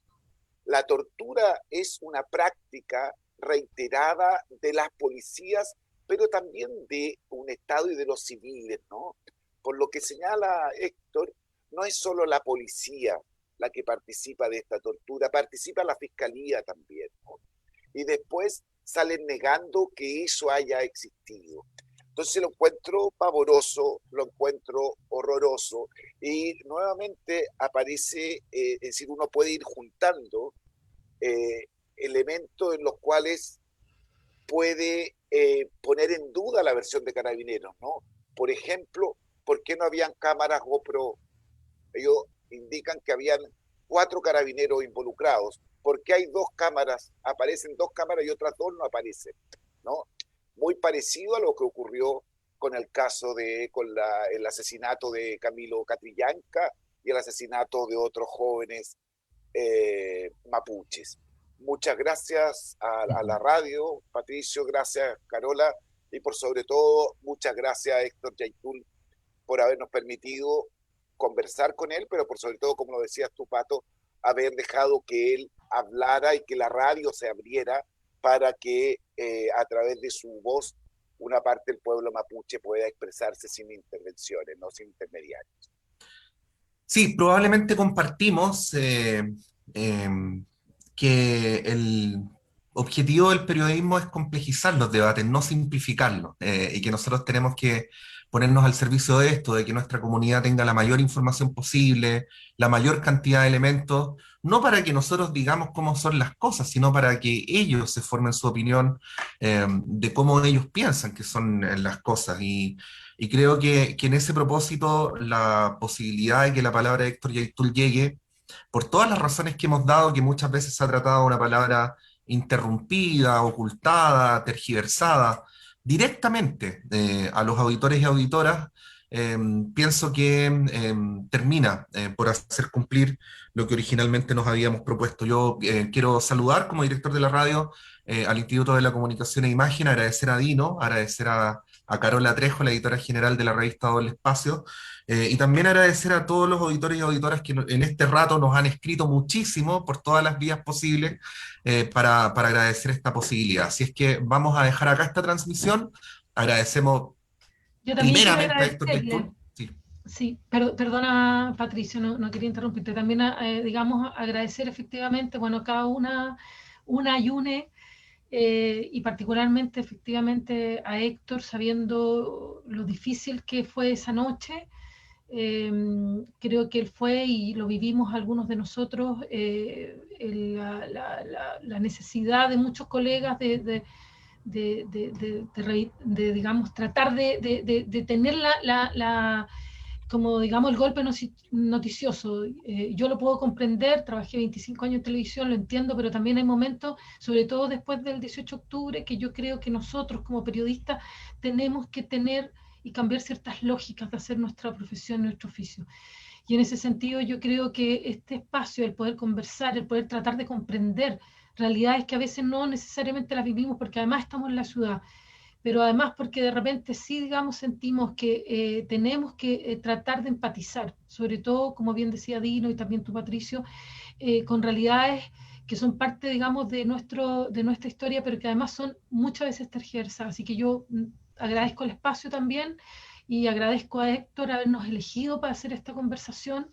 la tortura es una práctica reiterada de las policías, pero también de un Estado y de los civiles, ¿no? Por lo que señala Héctor, no es solo la policía la que participa de esta tortura, participa la fiscalía también, ¿no? Y después salen negando que eso haya existido. Entonces lo encuentro pavoroso, lo encuentro horroroso, y nuevamente aparece, es decir, uno puede ir juntando elementos en los cuales puede poner en duda la versión de Carabineros, ¿no? Por ejemplo, ¿por qué no habían cámaras GoPro? Ellos indican que habían 4 carabineros involucrados. ¿Por qué hay 2 cámaras? Aparecen 2 cámaras y otras 2 no aparecen, ¿no? Muy parecido a lo que ocurrió con el caso el asesinato de Camilo Catrillanca y el asesinato de otros jóvenes mapuches. Muchas gracias a la radio, Patricio, gracias Carola, y por sobre todo, muchas gracias a Héctor Yaitul por habernos permitido conversar con él, pero por sobre todo, como lo decías tú, Pato, haber dejado que él hablara y que la radio se abriera para que a través de su voz una parte del pueblo mapuche pueda expresarse sin intervenciones, no sin intermediarios. Sí, probablemente compartimos que el objetivo del periodismo es complejizar los debates, no simplificarlos, y que nosotros tenemos que ponernos al servicio de esto, de que nuestra comunidad tenga la mayor información posible, la mayor cantidad de elementos, no para que nosotros digamos cómo son las cosas, sino para que ellos se formen su opinión de cómo ellos piensan que son las cosas. Y creo que en ese propósito la posibilidad de que la palabra de Héctor Yaitul llegue, por todas las razones que hemos dado, que muchas veces se ha tratado una palabra interrumpida, ocultada, tergiversada, directamente a los auditores y auditoras, pienso que termina por hacer cumplir lo que originalmente nos habíamos propuesto. Yo quiero saludar como director de la radio al Instituto de la Comunicación e Imagen, agradecer a Dino, agradecer a Carola Trejo, la editora general de la revista Doble Espacio, y también agradecer a todos los auditores y auditoras que en este rato nos han escrito muchísimo por todas las vías posibles para agradecer esta posibilidad. Así es que vamos a dejar acá esta transmisión. Agradecemos Yo también quiero primeramente a Héctor agradecerle. Yaitul. Sí. Sí, perdona Patricio, no quería interrumpirte. También, digamos, agradecer efectivamente, bueno, cada una y une, y particularmente efectivamente a Héctor, sabiendo lo difícil que fue esa noche. Creo que él fue, y lo vivimos algunos de nosotros, la necesidad de muchos colegas de digamos, tratar de tener como digamos el golpe noticioso. Yo lo puedo comprender, trabajé 25 años en televisión, lo entiendo, pero también hay momentos, sobre todo después del 18 de octubre, que yo creo que nosotros como periodistas tenemos que tener y cambiar ciertas lógicas de hacer nuestra profesión, nuestro oficio. Y en ese sentido yo creo que este espacio, el poder conversar, el poder tratar de comprender realidades que a veces no necesariamente las vivimos porque además estamos en la ciudad, pero además porque de repente sí, digamos, sentimos que tenemos que tratar de empatizar, sobre todo, como bien decía Dino y también tú, Patricio, con realidades que son parte, digamos, de nuestra historia, pero que además son muchas veces tergiversadas. Así que yo agradezco el espacio también y agradezco a Héctor habernos elegido para hacer esta conversación.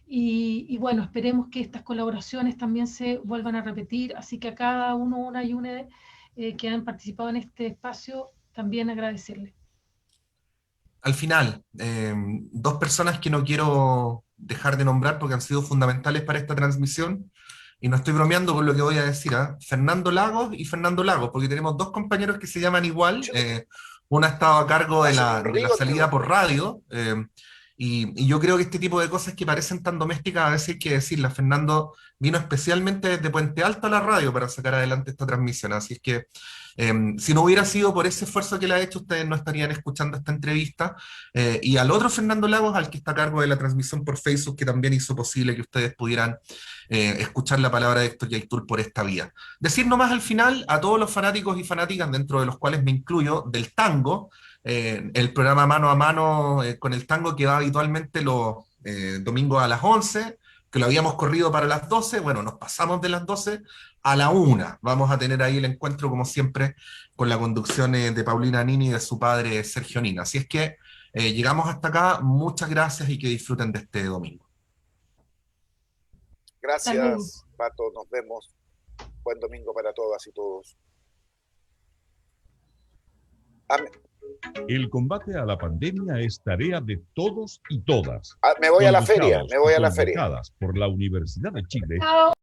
Y bueno, esperemos que estas colaboraciones también se vuelvan a repetir. Así que a cada uno, una y una que han participado en este espacio, también agradecerles. Al final, dos personas que no quiero dejar de nombrar porque han sido fundamentales para esta transmisión, y no estoy bromeando con lo que voy a decir, ¿eh? Fernando Lagos y Fernando Lagos, porque tenemos dos compañeros que se llaman igual. Uno ha estado a cargo de la salida por radio, y yo creo que este tipo de cosas que parecen tan domésticas a veces hay que decirlas. Fernando vino especialmente desde Puente Alto a la radio para sacar adelante esta transmisión, así es que si no hubiera sido por ese esfuerzo que le ha hecho, ustedes no estarían escuchando esta entrevista. Y al otro Fernando Lagos, al que está a cargo de la transmisión por Facebook, que también hizo posible que ustedes pudieran escuchar la palabra de Héctor Yaitul por esta vía. Decir nomás al final a todos los fanáticos y fanáticas, dentro de los cuales me incluyo, del tango, el programa Mano a Mano con el tango que va habitualmente los domingos a las 11, que lo habíamos corrido para las 12, bueno, nos pasamos de las 12 a la 1. Vamos a tener ahí el encuentro, como siempre, con la conducción de Paulina Nini y de su padre Sergio Nina. Así es que llegamos hasta acá. Muchas gracias y que disfruten de este domingo. Gracias, Pato. Nos vemos. Buen domingo para todas y todos. Amén. El combate a la pandemia es tarea de todos y todas. Me voy a la feria, me voy a la feria. Por la Universidad de Chile. Chao.